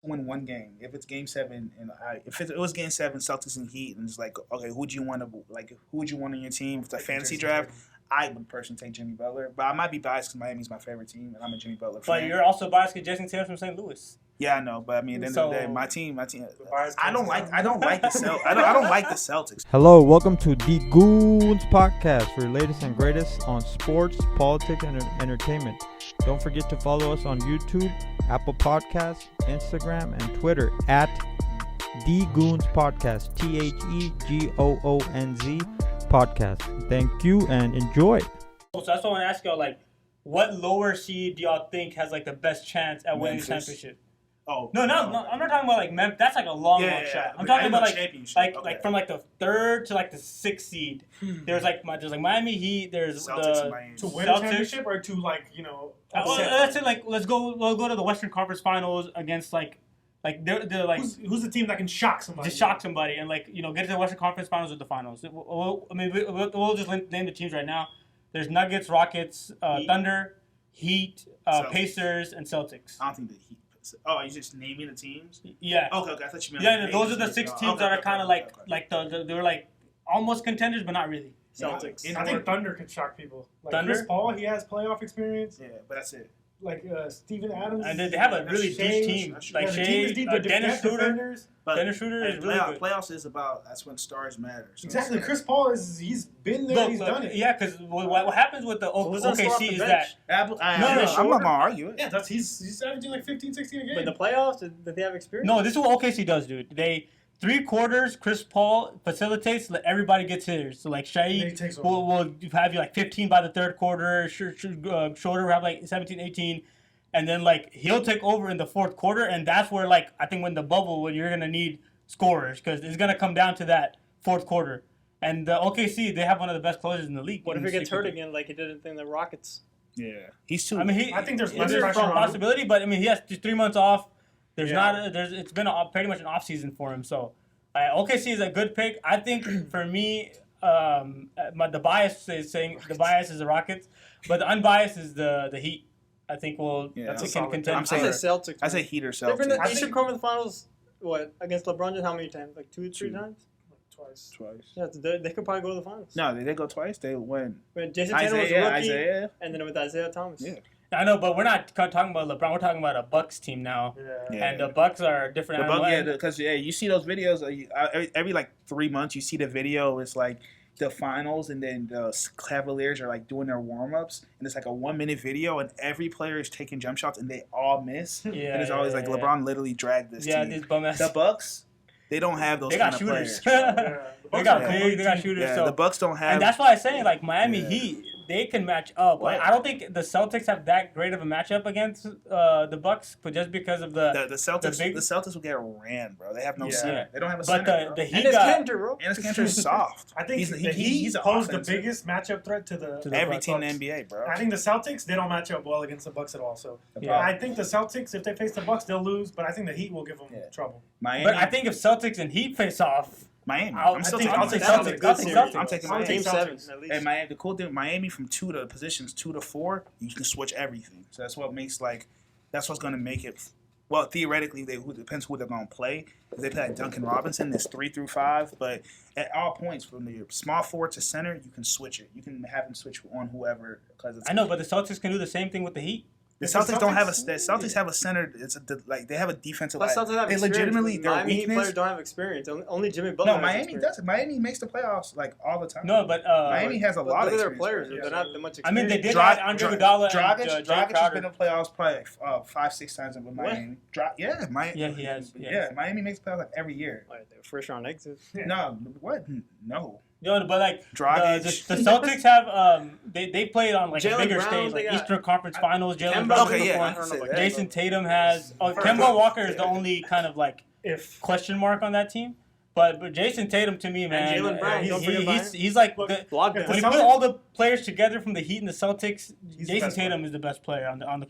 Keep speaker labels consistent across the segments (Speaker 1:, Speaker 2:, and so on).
Speaker 1: win one game. If it's Game 7, and if it was Game 7, Celtics and Heat, and it's like, okay, who would you want on your team? If it's a fantasy draft, I would personally take Jimmy Butler, but I might be biased because Miami's my favorite team, and I'm a Jimmy Butler fan.
Speaker 2: But you're also biased because Jason Tatum from St. Louis.
Speaker 1: Yeah, I know, but I mean, at the end of the day, my team. I don't like the Celtics.
Speaker 3: Hello, welcome to the Goonz podcast for the latest and greatest on sports, politics, and entertainment. Don't forget to follow us on YouTube, Apple Podcasts, Instagram, and Twitter at the Goonz Podcast. TheGoonz Podcast. Thank you and enjoy.
Speaker 2: So that's what I want to ask y'all. Like, what lower seed do y'all think has like the best chance at winning the championship?
Speaker 1: Oh
Speaker 2: no, I'm not talking about like Memphis. That's like a long shot. I'm talking about like from like the 3rd to like the 6th seed. There's like Miami Heat. There's
Speaker 1: Celtics
Speaker 2: the
Speaker 1: Miami.
Speaker 4: To win a championship or to
Speaker 2: let's say like we'll go to the Western Conference Finals against like they're like
Speaker 4: who's the team that can shock somebody?
Speaker 2: Just shock somebody and like get to the Western Conference Finals with the finals. We'll just name the teams right now. There's Nuggets, Rockets, Thunder, Heat, Pacers, and Celtics.
Speaker 1: I don't think the Heat. Oh, you're just naming the teams?
Speaker 2: Yeah.
Speaker 1: Okay. I thought you meant.
Speaker 2: Yeah, those are the 6 teams that are kind of like they're like almost contenders, but not really.
Speaker 4: Celtics. I think Thunder could shock people. Like
Speaker 2: Thunder?
Speaker 4: Chris Paul, he has playoff experience.
Speaker 1: Yeah, but that's it.
Speaker 4: Like Steven Adams.
Speaker 2: And they have a really deep team. Like Shea, Dennis Schroeder. Dennis Schroeder is really good.
Speaker 1: Playoffs is about, that's when stars matter. So
Speaker 4: exactly. Chris Paul he's been there. He's done it.
Speaker 2: Yeah, because what happens with the OKC is that.
Speaker 1: I'm not going to argue it.
Speaker 4: Yeah, he's averaging like 15, 16 a game.
Speaker 5: But the playoffs, did they have experience?
Speaker 2: No, this is what OKC does, dude. They 3 quarters, Chris Paul facilitates, everybody gets his. So, like, Shea will have you, like, 15 by the 3rd quarter. Schroeder will have, like, 17, 18. And then, like, he'll take over in the 4th quarter. And that's where, like, I think when you're going to need scorers. Because it's going to come down to that 4th quarter. And the OKC, they have one of the best closers in the league.
Speaker 5: What if he gets hurt again like he did in the Rockets?
Speaker 1: Yeah. He's too...
Speaker 4: I think there's less pressure
Speaker 2: a
Speaker 4: on
Speaker 2: possibility, but, I mean, he has 3 months off. It's been pretty much an off season for him. So OKC is a good pick. I think for me, the bias is the Rockets, but the unbiased is the Heat. I think that's a contender.
Speaker 1: I'm saying
Speaker 5: Celtics.
Speaker 1: I say Heat or Celtics.
Speaker 5: They've been in the Eastern Conference Finals. What against LeBron? How many times? Like 2, 3 times.
Speaker 4: Twice.
Speaker 5: Yeah, they could probably go to the finals.
Speaker 1: No, they go twice. They win.
Speaker 5: When Jason Tatum was a rookie, and then with Isaiah Thomas.
Speaker 1: Yeah.
Speaker 2: I know, but we're not talking about LeBron. We're talking about a Bucks team now, and the Bucks are different.
Speaker 1: Because you see those videos every like 3 months. You see the video. It's like the finals, and then the Cavaliers are like doing their warm ups, and it's like a 1-minute video, and every player is taking jump shots, and they all miss. And it's always like LeBron literally dragged this team.
Speaker 2: Yeah, these bum ass.
Speaker 1: The Bucks, they don't have those.
Speaker 2: They got
Speaker 1: kind
Speaker 2: shooters.
Speaker 1: Of players.
Speaker 2: They got shooters.
Speaker 1: Yeah,
Speaker 2: so.
Speaker 1: the Bucks don't have.
Speaker 2: And that's why I say like Miami Heat, they can match up. Like, I don't think the Celtics have that great of a matchup against the Bucks, but just because of the
Speaker 1: Celtics, the Celtics will get ran, bro. They have no center. They don't have a
Speaker 2: center.
Speaker 1: But
Speaker 2: the Heat
Speaker 5: and Kanter, bro.
Speaker 1: And his Kanter is soft.
Speaker 4: I think the Heat pose the biggest matchup threat to
Speaker 1: every team in the NBA, bro.
Speaker 4: I think the Celtics, they don't match up well against the Bucks at all. So I think the Celtics, if they face the Bucks, they'll lose. But I think the Heat will give them trouble.
Speaker 1: Miami.
Speaker 2: But I think if Celtics and Heat face off.
Speaker 1: Miami.
Speaker 2: I'll take Celtics.
Speaker 1: I'm taking Miami.
Speaker 5: Game 7 at least.
Speaker 1: And Miami, the cool thing, Miami from 2 to 4, you can switch everything. So that's what makes that's what's going to make it. Well, theoretically, it depends who they're going to play. If they play like Duncan Robinson, it's 3 through 5. But at all points, from the small forward to center, you can switch it. You can have them switch on whoever.
Speaker 2: I know, but the Celtics can do the same thing with the Heat.
Speaker 1: The Celtics don't have the Celtics have a center. They have a defensive line.
Speaker 5: They
Speaker 1: legitimately their
Speaker 5: Miami
Speaker 1: weakness.
Speaker 5: Players don't have experience. Only Jimmy Butler.
Speaker 1: No, Miami does. Miami makes the playoffs all the time.
Speaker 2: No, but
Speaker 1: Miami has a lot of
Speaker 5: their players. They're not that much experience.
Speaker 2: I mean, they did have Andre Iguodala and
Speaker 1: Dragic has been in the playoffs probably 5-6 times with Miami.
Speaker 2: Yeah, he has.
Speaker 1: Yeah, Miami makes the playoffs like every year.
Speaker 5: They're first round exits.
Speaker 1: No, what? No.
Speaker 2: But like
Speaker 1: Dragic.
Speaker 2: the Celtics have they played on like a bigger stage, like Eastern Conference Finals. Jalen Brown, Jason Tatum has. Kemba Walker is the only kind of like question mark on that team. But Jason Tatum to me, man,
Speaker 5: Jalen Brown,
Speaker 2: he's like when you put all the players together from the Heat and the Celtics, Jason Tatum is the best player on the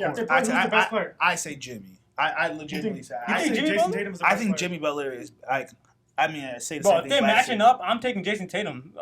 Speaker 2: court.
Speaker 1: I say Jimmy. I legitimately say.
Speaker 2: I think
Speaker 4: Jason Tatum is the best player.
Speaker 1: I think Jimmy Butler is. I say the same thing.
Speaker 2: Bro, if they're matching up, I'm taking Jason Tatum.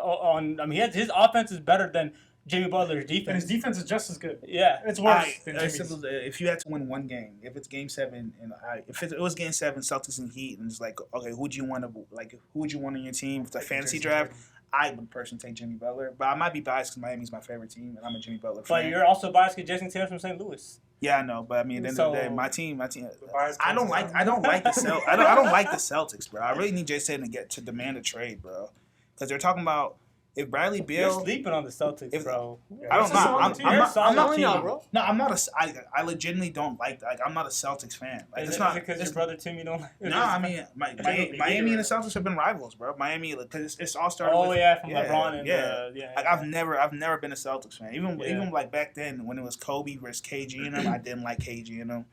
Speaker 2: His offense is better than Jimmy Butler's
Speaker 4: And
Speaker 2: defense.
Speaker 4: his defense is just as good.
Speaker 2: Yeah.
Speaker 4: It's worse than Jimmy's.
Speaker 1: If you had to win one game, if it's Game 7, and if it was Game 7, Celtics and Heat, and it's like, okay, who would you want on your team? If it's a fantasy draft, I would personally take Jimmy Butler, but I might be biased because Miami's my favorite team, and I'm a Jimmy Butler fan.
Speaker 2: But you're also biased because Jason Taylor's from St. Louis.
Speaker 1: Yeah, I know, but I mean, at the end of the day, my team.
Speaker 4: bias
Speaker 1: I don't like the Celtics. I don't like the Celtics, bro. I really need Jason to demand a trade, bro, because they're talking about if Bradley Beal.
Speaker 2: You're sleeping on the Celtics, bro.
Speaker 1: I don't know. I'm not,
Speaker 2: team.
Speaker 5: bro.
Speaker 1: No, I'm not I legitimately don't like. I'm not a Celtics fan. Like,
Speaker 2: Is
Speaker 1: it's
Speaker 2: it
Speaker 1: not
Speaker 2: because your brother Tim you don't like?
Speaker 1: No, I mean, Miami and the Celtics have been rivals, bro. Miami, because it's all started.
Speaker 2: Oh
Speaker 1: with,
Speaker 2: yeah, from LeBron and
Speaker 1: yeah. Like I've never been a Celtics fan. Even like back then when it was Kobe versus KG and them, I didn't like KG and them.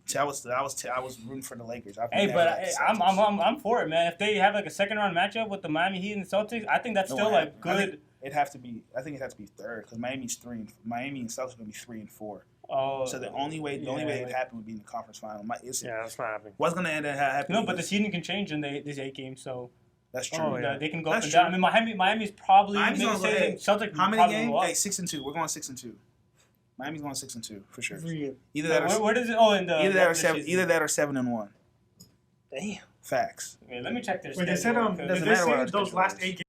Speaker 1: So I was rooting for the Lakers.
Speaker 2: I'm for it, man. If they have like a second round matchup with the Miami Heat and the Celtics, I think that's still like good.
Speaker 1: I think it has to be third because Miami and Celtics are gonna be 3 and 4.
Speaker 2: Oh,
Speaker 1: so the only way it would happen would be in the conference final.
Speaker 4: That's not happening.
Speaker 1: What's gonna end up happening?
Speaker 2: No, but the season can change in these 8 games, so
Speaker 1: that's true.
Speaker 2: They can go up and down. I mean, Miami's probably Celtics.
Speaker 1: How many games? Hey, 6-2. We're going 6-2. Miami's going 6-2 for sure. Either that or
Speaker 2: where does it? Oh, in the
Speaker 1: either that or 7-1.
Speaker 5: Damn.
Speaker 1: Facts.
Speaker 2: Okay, let me check this.
Speaker 4: Wait, they said
Speaker 1: Doesn't matter what
Speaker 4: those last 8 games